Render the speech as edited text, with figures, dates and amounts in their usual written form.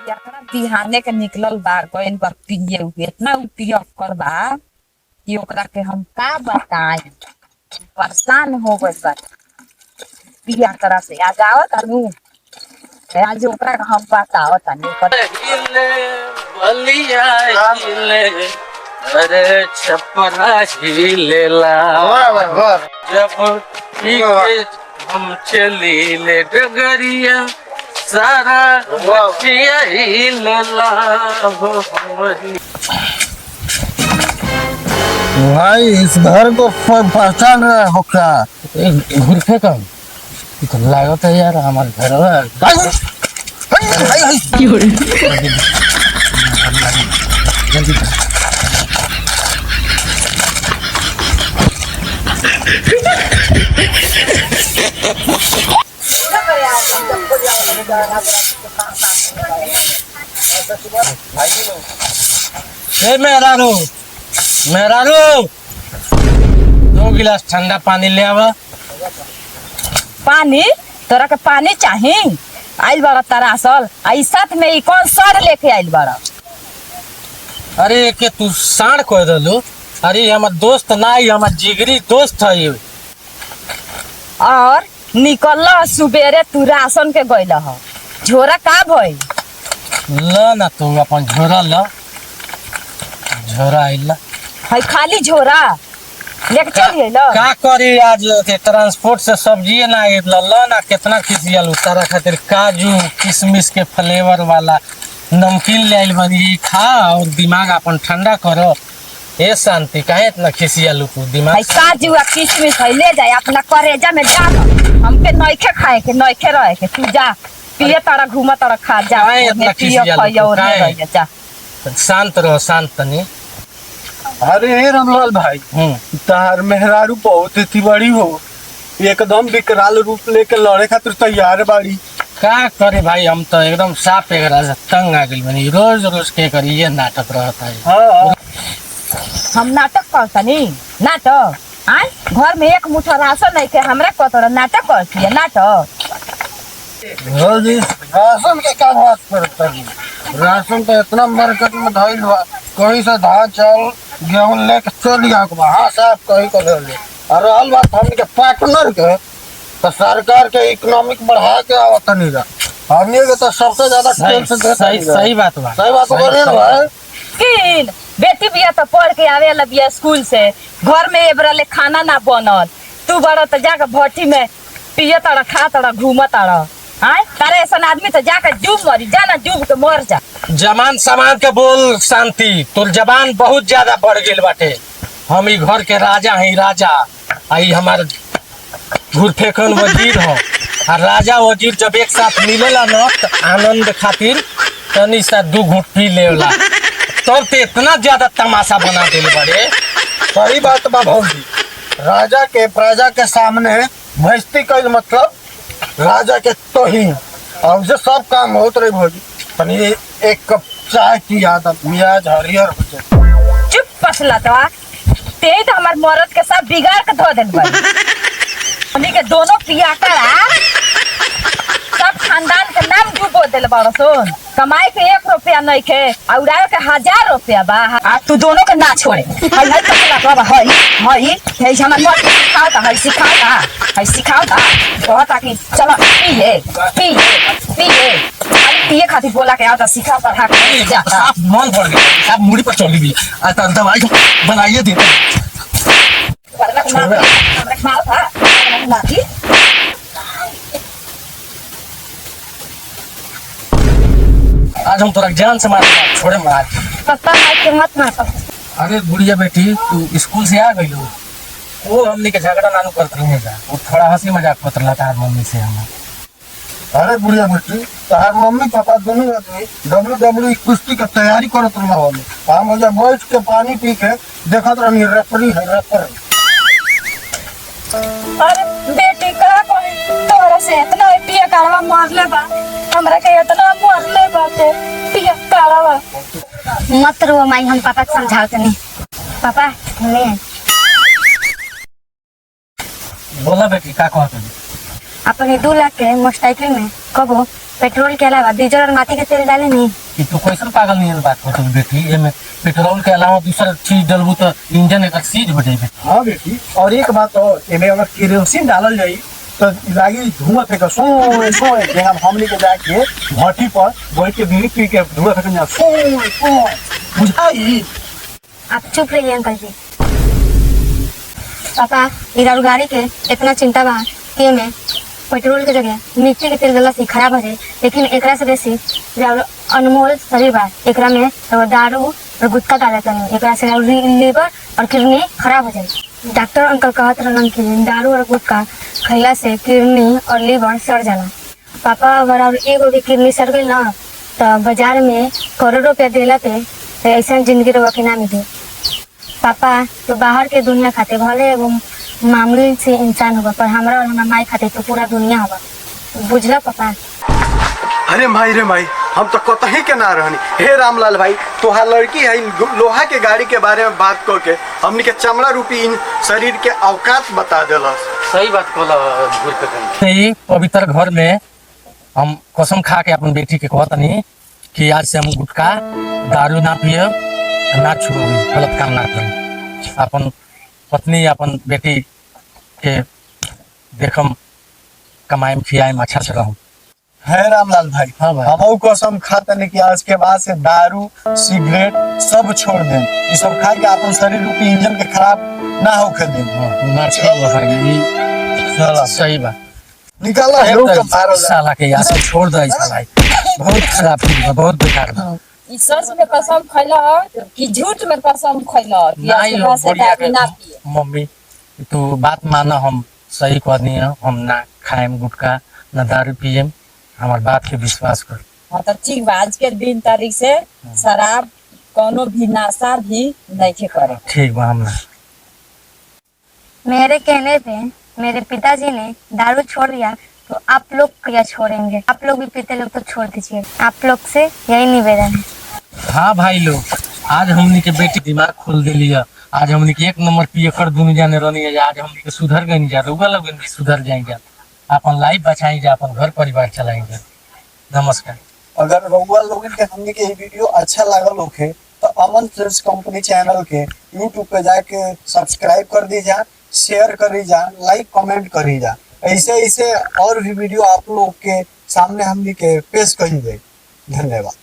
एकरा बिहाने के निकलल बा कोइन पर पिए इतना पिया कर बा कि ओकरा के हम का बताई। परेशान हो गइल बा पिया तरह से आज आवत अनु आज ओकरा के हम बतावत अनु हिले बलिया हिले अरे छपरा हिलेला जब हम चली ले डगरिया सारा बचिया हिलेला भाई इस घर को पहचान रहे हो क्या? घुरफे का तो लागत है यार हमारे घर जल्दी मेहरारू दो गिलास ठंडा पानी ले आवा। पानी तोरा के पानी चाही आइल बड़ा तारा असल आई साथ में ई कौन सर लेके आइल बड़ा। अरे के तू साढ़ कह दलू। अरे हमार दोस्त ना हमार जिगरी दोस्त है ये। और निकल सुबेरे तू राशन के गइल ह झोरा का भइल ल ना तू अपन झोरा ल झोरा आइल है खाली झोरा लेके चलिए ल का करी आज ट्रांसपोर्ट से सब्जी ना आइल ल ना कितना खिसियल तारा खातिर काजू किशमिश के फ्लेवर वाला नमकीन ले आइल बनी खा और दिमाग अपन ठंडा करो। ए शांति काहे इतना खिसियल तू दिमाग है काजू आ किशमिश है ले जाए अपना करेजा में डाल हमके नइखे खाए के नइखे रहे के तू जा पिए तारा घूम तारा खा जा इतना जा शांत रहो शांत तनी। अरे रामलाल भाई तार मेहरारू बहुत थी बड़ी हो एकदम विकराल रूप लेके लड़े खातिर तैयार बाड़ी। का करे भाई हम तो एकदम साफ एकरा से तंग आ गइल बनी रोज रोज के करी ये नाटक रहता है। हाँ हम नाटक करतनी नाटक आय घर में एक मुठा राशन नहीं के हमरा कतोड़ा नाटक करती है नाटक। जी राशन के क्या बात करता है? राशन तो इतना मार्केट में धइल बा कहीं से धान चावल गेहूं लेके चल हाँ साहब कहीं को ले और रहल बात हमने के पार्टनर के तो सरकार के इकोनॉमिक बढ़ा के आवत नहीं रहा हमने के तो सबसे ज्यादा सही बात बा सही बात बोल रहे हो भाई किन बेटी बिया तो पढ़ के आवे ला बिया स्कूल से घर में एबरा ले खाना ना बनल तू बड़ा तो जाके भट्टी में पिए तारा खा तारा घूम तारा आय तारे ऐसा आदमी तो जाकर डूब मरी जाना डूब के मर जा। जमान सामान के बोल शांति तोर जबान बहुत ज्यादा बढ़ गेल बाटे। हम ई घर के राजा हैं राजा आई हमार घुरफेकन वजीर हो और राजा वजीर जब एक साथ मिलेला न तो आनंद खातिर तनी सा दू घूट पी लेला तब तो इतना ज्यादा तमाशा बना देले बड़े। सही बात बा भौजी राजा के प्रजा के सामने बेइज्जती कइल मतलब राजा के तोहिन और जो सब काम होत रहे भौजी तनी एक कप चाय की आदत मियाज हरियर हो जाए। चुप पसला तो ते तो हमार मरद के सब बिगाड़ के धो देल बा हमनी के दोनों पिया करा सब खानदान के नाम डूबो देल बड़ सुन कमाई के 1 रुपया नहीं के उड़ावे के 1000 रुपया बा आ तू दोनों के ना छोड़े हई हई पसला तो हई हई सिखाओ ता कहता कि चलो पिए खातिर बोला के आता सिखा पढ़ा के जाता मन पड़ गया आप मुड़ी पर चढ़ गई आज दवाई बनाइए दे आज हम तोरा जान से मारे छोड़े मार पता है कि मत मार। अरे बुढ़िया बेटी तू स्कूल से आ गई हो वो हमने के झगड़ा नानू करते रहेगा वो थोड़ा हंसी मजाक करते रहता है मम्मी से हम। अरे बुढ़िया बेटी तार मम्मी पापा दोनों आदमी WWE कुश्ती की तैयारी करत रहा हो हम मुझे बैठ के पानी पी के देखत रहनी रेफरी है रेफर। अरे बेटी का कोई तोरा से इतना पिया काढ़वा मारले बा हमरा के इतना मारले बाटे पिया काढ़वा मत रो माई हम पापा को समझाते नहीं पापा हमें बोला बेटी का कहत अपने 2 लाख के मोटरसाइकिल में कबो पेट्रोल के अलावा डीजल और माटी के तेल डाले नहीं। कि तू कैसन पागल नहीं बात करत बेटी, एमे पेट्रोल के अलावा दूसरा चीज डलबू तो इंजन एक सीज हो जाई। हाँ बेटी, और एक बात और, एमे अगर केरोसिन डालल जाई तो लागी धुआं फेंका सोए सोए, जेना हमनी के जाके भट्टी पर बैठ के बीड़ी पी के धुआं फेंकना सोए सोए, बुझाई। आप चुप रहिए अंकल जी। पापा इधर गाड़ी के इतना चिंता बा कि में पेट्रोल के जगह मिट्टी के तेल डालला से खराब हो जाए, लेकिन एकरा से बेसी जब अनमोल शरीर बा एकरा में तो दारू और गुटखा डाले तनी, एकरा से लीवर और किडनी खराब हो जाए। डॉक्टर अंकल कहत रहलन कि दारू और गुटखा खइला से किडनी और लीवर सड़ जाला। पापा अगर और एगो भी किडनी सड़ गई ना तो बाजार में करोड़ों रुपया देला पे ऐसा जिंदगी रवा के ना मिले। पापा तो बाहर के दुनिया खाते भले एगो मामूली से इंसान होगा, पर हमरा और हमारा माई खाते तो पूरा दुनिया होगा, बुझला पापा। अरे माई रे माई, हम तो कतही के ना रहनी। हे रामलाल भाई, तुहार लड़की है लोहा के गाड़ी के बारे में बात करके हमनी के चमड़ा रूपी इन शरीर के औकात बता देलस। सही बात कहला। ई पवित्र घर में हम कसम खा के अपन बेटी के कहतनी कि आज से हम गुटखा दारू ना पिए, ना छुए, गलत काम ना करें। अपन पत्नी अपन बेटी के देखम, कमाएम खियाएम, अच्छा से रहूं। है रामलाल भाई, हाँ भाई। हम कसम खाते कि आज के बाद से दारू सिगरेट सब छोड़ दें, ये सब खा के अपन शरीर रूपी इंजन के खराब ना होके दें। ना ठीक बा भाई, सही बात। निकाला है लोग मारो साला के यहाँ से छोड़ दे साला, बहुत खराब चीज बा, बहुत बेकार बा। ई सच में कसम खैला कि झूठ में कसम खैला कि नहीं आज लो से बढ़िया दारू ना पिए। मम्मी तू बात माना, हम सही कहनी है, हम ना खाएम गुटखा ना दारू पिएम, हमार बात के विश्वास कर। हाँ तो ठीक बा, आज के दिन तारीख से शराब कोनो भी नशा भी नहीं करे। ठीक बा। हम ना मेरे कहने पे मेरे पिताजी ने दारू छोड़ दिया तो आप लोग क्या छोड़ेंगे? आप लोग भी पीते लोग तो छोड़ दीजिए। आप लोग से यही निवेदन है। हाँ भाई लोग, आज हमनी के बेटी दिमाग खोल दिली है, आज हमनी के एक नंबर पिए कर दुनु जाने रहनी है, आज हमनी के सुधर गई जा, रुका लोग भी सुधर जाएंगे, अपन लाइफ बचाएंगे, अपन घर परिवार चलाएंगे। नमस्कार। अगर रउआ लोगन के हमनी के ये वीडियो अच्छा लागल होखे तो अमन फिल्म्स कंपनी चैनल के यूट्यूब पे जाके सब्सक्राइब कर दीजा, शेयर करी जा, लाइक कमेंट करी जा। ऐसे ऐसे और भी वीडियो आप लोग के सामने हमनी के पेश करी जाए। धन्यवाद।